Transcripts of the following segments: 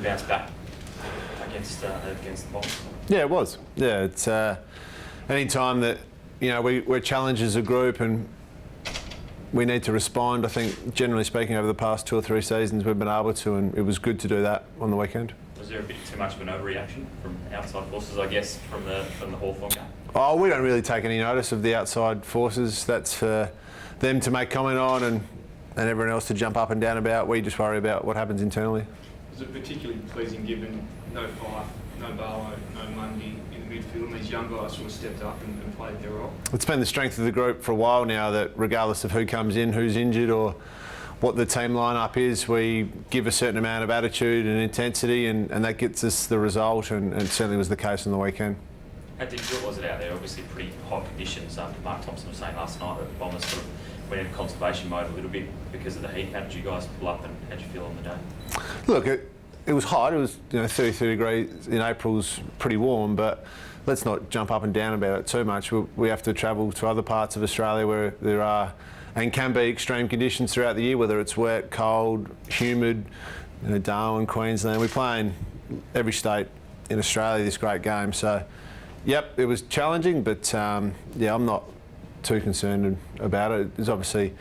bounce back against the Bombers. Yeah, it was. Yeah, it's any time that we're challenged as a group and we need to respond. I think, generally speaking, over the past 2 or 3 seasons, we've been able to, and it was good to do that on the weekend. Was there a bit too much of an overreaction from outside forces, I guess, from the Hawthorn game? Oh, we don't really take any notice of the outside forces. That's for them to make comment on and everyone else to jump up and down about. We just worry about what happens internally. Was it particularly pleasing given no Fife, no Barlow, no Mundy in the midfield, and these young guys sort of stepped up and played their role? It's been the strength of the group for a while now that regardless of who comes in, who's injured or what the team lineup is, we give a certain amount of attitude and intensity and that gets us the result, and it certainly was the case on the weekend. How difficult was it out there? Obviously pretty hot conditions. Mark Thompson was saying last night that the Bombers sort of went into conservation mode a little bit because of the heat. How did you guys pull up and how did you feel on the day? Look, it was hot. It was 33 degrees in April's pretty warm, but let's not jump up and down about it too much. We have to travel to other parts of Australia where there are and can be extreme conditions throughout the year, whether it's wet, cold, humid, Darwin, Queensland. We play in every state in Australia this great game. So, yep, it was challenging, but yeah, I'm not too concerned about it. It's obviously,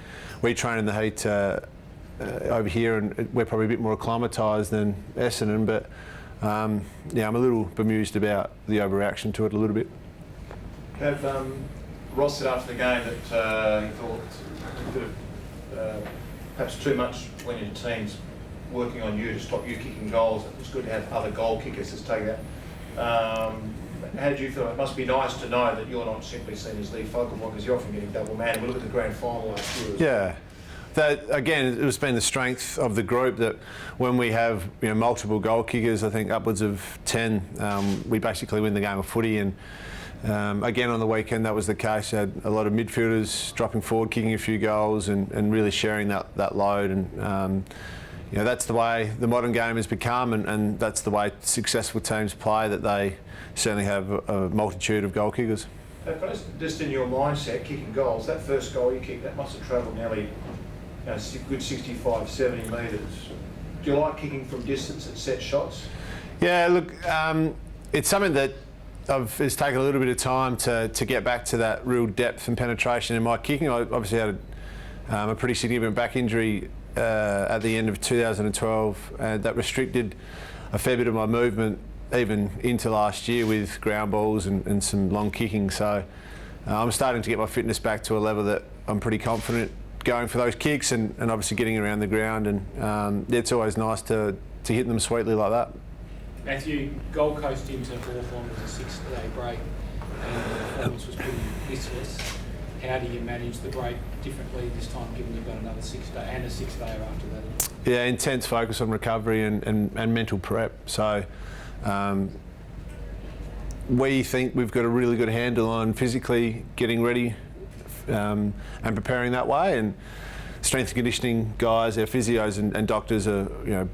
we train in the heat over here and we're probably a bit more acclimatised than Essendon, but yeah, I'm a little bemused about the overreaction to it a little bit. Ross said after the game that he thought you could have perhaps too much when your team's working on you to stop you kicking goals. It's good to have other goal kickers to take that. How do you feel? It must be nice to know that you're not simply seen as the focal point because you're often getting double man. We look at the grand final last year. Yeah. That, again, it's been the strength of the group that when we have multiple goal kickers, I think upwards of 10, we basically win the game of footy. And again on the weekend that was the case. You had a lot of midfielders dropping forward, kicking a few goals and really sharing that load. And that's the way the modern game has become, and that's the way successful teams play, that they certainly have a multitude of goal kickers. Just in your mindset, kicking goals, that first goal you kicked, that must have travelled nearly a good 65, 70 metres. Do you like kicking from distance at set shots? Yeah, look, it's something that it's taken a little bit of time to get back to that real depth and penetration in my kicking. I obviously had a pretty significant back injury at the end of 2012, and that restricted a fair bit of my movement even into last year with ground balls and some long kicking. So I'm starting to get my fitness back to a level that I'm pretty confident going for those kicks and obviously getting around the ground, and it's always nice to hit them sweetly like that. Matthew, Gold Coast into Hawthorn was a 6-day break and the performance was pretty listless. How do you manage the break differently this time, given you've got another 6 day and a 6-day after that? Yeah, intense focus on recovery and mental prep. So we think we've got a really good handle on physically getting ready and preparing that way, and strength and conditioning guys, our physios and doctors are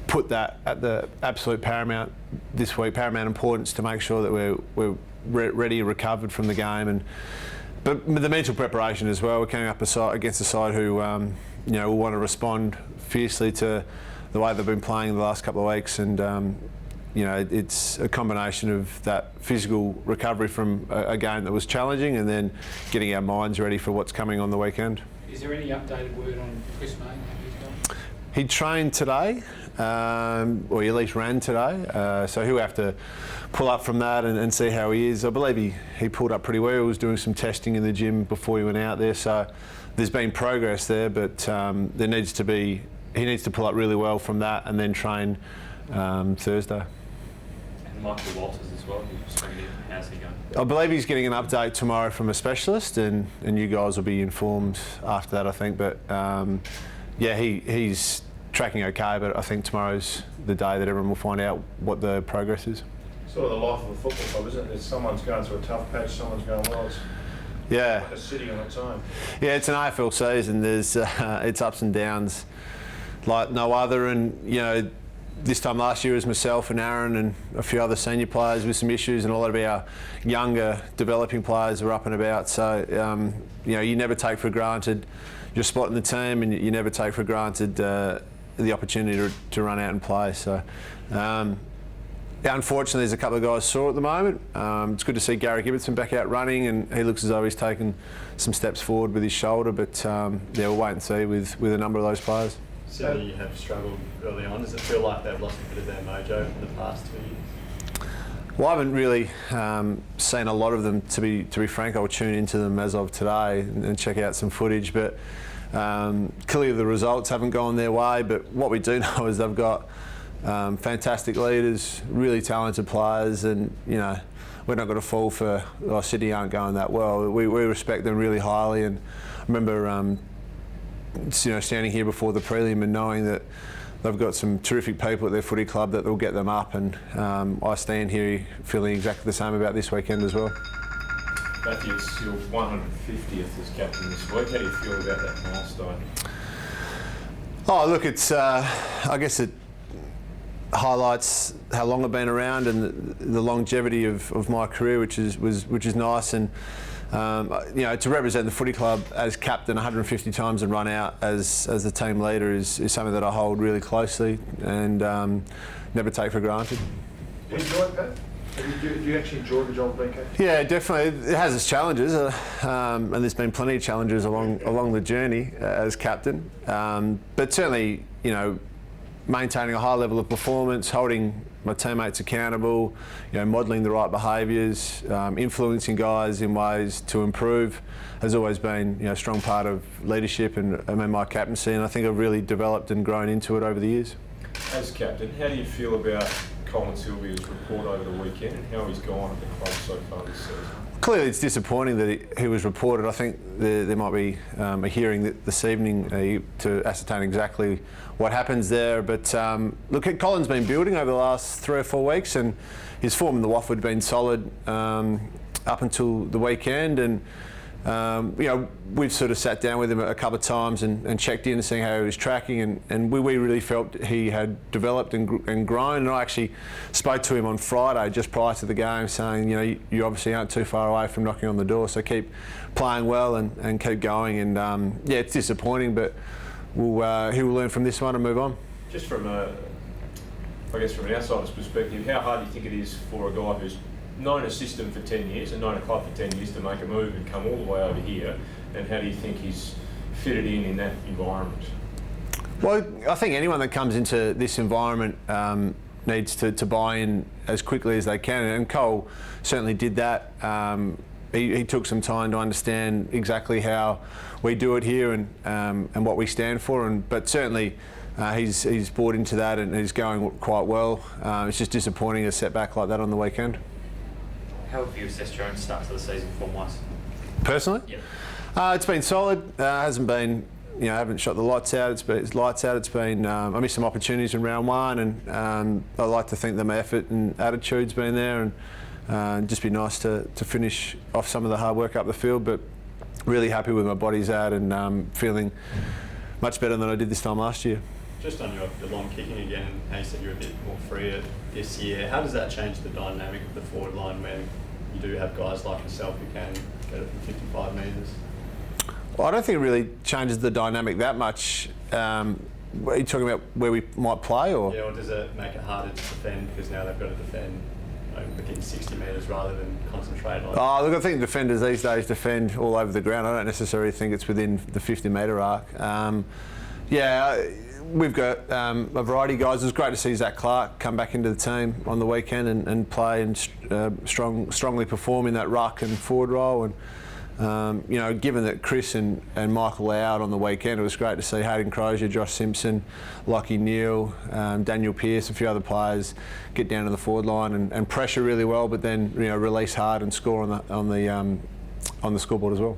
put that at the absolute paramount importance to make sure that we're ready, recovered from the game, but the mental preparation as well. We're coming up against a side who will want to respond fiercely to the way they've been playing the last couple of weeks, and it's a combination of that physical recovery from a game that was challenging and then getting our minds ready for what's coming on the weekend. Is there any updated word on Chris May? He trained today, or he at least ran today, so he'll have to pull up from that and see how he is. I believe he pulled up pretty well. He was doing some testing in the gym before he went out there, so there's been progress there, but he needs to pull up really well from that and then train Thursday. And Michael Walters as well, how's he going? I believe he's getting an update tomorrow from a specialist, and you guys will be informed after that, I think. But yeah, he's tracking okay, but I think tomorrow's the day that everyone will find out what the progress is. Sort of the life of a football club, isn't it? Someone's going through a tough patch, someone's going well. Yeah. Like a city on its own. Yeah, it's an AFL season. There's it's ups and downs like no other, and this time last year it was myself and Aaron and a few other senior players with some issues, and a lot of our younger developing players were up and about. So you never take for granted your spot in the team, and you never take for granted the opportunity to run out and play. So. Unfortunately, there's a couple of guys sore at the moment. It's good to see Gary Gibbertson back out running, and he looks as though he's taken some steps forward with his shoulder. But yeah, we'll wait and see with a number of those players. Sydney have struggled early on. Does it feel like they've lost a bit of their mojo in the past 2 years? Well, I haven't really seen a lot of them, to be frank. I'll tune into them as of today and check out some footage. But clearly the results haven't gone their way. But what we do know is they've got fantastic leaders, really talented players, and we're not going to fall for Sydney aren't going that well. We respect them really highly, and I remember standing here before the prelim and knowing that they've got some terrific people at their footy club that will get them up, and I stand here feeling exactly the same about this weekend as well. Matthew, it's your 150th as captain this week. How do you feel about that milestone? Oh, look, it's I guess it highlights how long I've been around and the longevity of my career, which is nice, and to represent the footy club as captain 150 times and run out as the team leader is something that I hold really closely and never take for granted. Do you enjoy it, Pat? Do you actually enjoy the job of being captain? Yeah, definitely. It has its challenges, and there's been plenty of challenges along the journey as captain. But certainly, maintaining a high level of performance, holding my teammates accountable, modelling the right behaviours, influencing guys in ways to improve has always been a strong part of leadership and my captaincy, and I think I've really developed and grown into it over the years. As captain, how do you feel about Colin Sylvia's report over the weekend and how he's gone at the club so far this season? Clearly it's disappointing that he was reported. I think there might be a hearing this evening to ascertain exactly what happens there. But look, Colin's been building over the last 3 or 4 weeks, and his form in the WAF had been solid up until the weekend. And we've sort of sat down with him a couple of times and checked in and seeing how he was tracking, and we really felt he had developed and grown. And I actually spoke to him on Friday just prior to the game saying, you obviously aren't too far away from knocking on the door, so keep playing well and keep going. And yeah, it's disappointing, but he will learn from this one and move on. Just from an outsider's perspective, how hard do you think it is for a guy who's known a system for 10 years and known a club for 10 years to make a move and come all the way over here, and how do you think he's fitted in that environment? Well, I think anyone that comes into this environment needs to buy in as quickly as they can, and Cole certainly did that. He took some time to understand exactly how we do it here and what we stand for, but certainly he's bought into that and he's going quite well. It's just disappointing a setback like that on the weekend. How have you assessed your own start to the season form-wise? Personally? Yeah. It's been solid. Hasn't been, I haven't shot the lights out. It's been, I missed some opportunities in round one, and I like to think that my effort and attitude's been there, and just be nice to finish off some of the hard work up the field. But really happy with my body's at, and feeling much better than I did this time last year. Just on your long kicking again, how you said you're a bit more free this year, how does that change the dynamic of the forward line when you do have guys like yourself who can get it from 55 metres? Well, I don't think it really changes the dynamic that much. Are you talking about where we might play, or? Yeah, or does it make it harder to defend because now they've got to defend within 60 metres rather than concentrate on? Oh, look, I think defenders these days defend all over the ground. I don't necessarily think it's within the 50-metre arc. We've got a variety of guys. It was great to see Zach Clark come back into the team on the weekend and play and strongly perform in that ruck and forward role. And given that Chris and Michael are out on the weekend, it was great to see Hayden Crozier, Josh Simpson, Lockie Neal, Daniel Pearce, a few other players get down to the forward line and pressure really well, but then release hard and score on the scoreboard as well.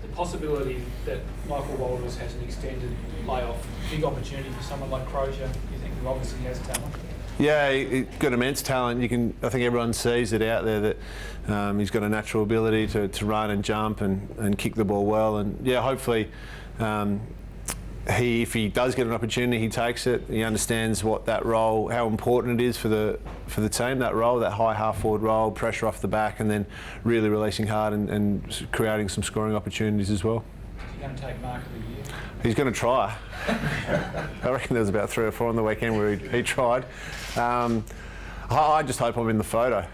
The possibility that Michael Walters has an extended layoff, big opportunity for someone like Crozier, you think, who obviously has talent? Yeah, he's got immense talent. I think everyone sees it out there that he's got a natural ability to run and jump and kick the ball well. And yeah, hopefully, if he does get an opportunity, he takes it. He understands what that role, how important it is for the team. That role, that high half forward role, pressure off the back, and then really releasing hard and creating some scoring opportunities as well. Do you're going to take Mark of the Year? He's going to try. I reckon there was about 3 or 4 on the weekend where he tried. I just hope I'm in the photo.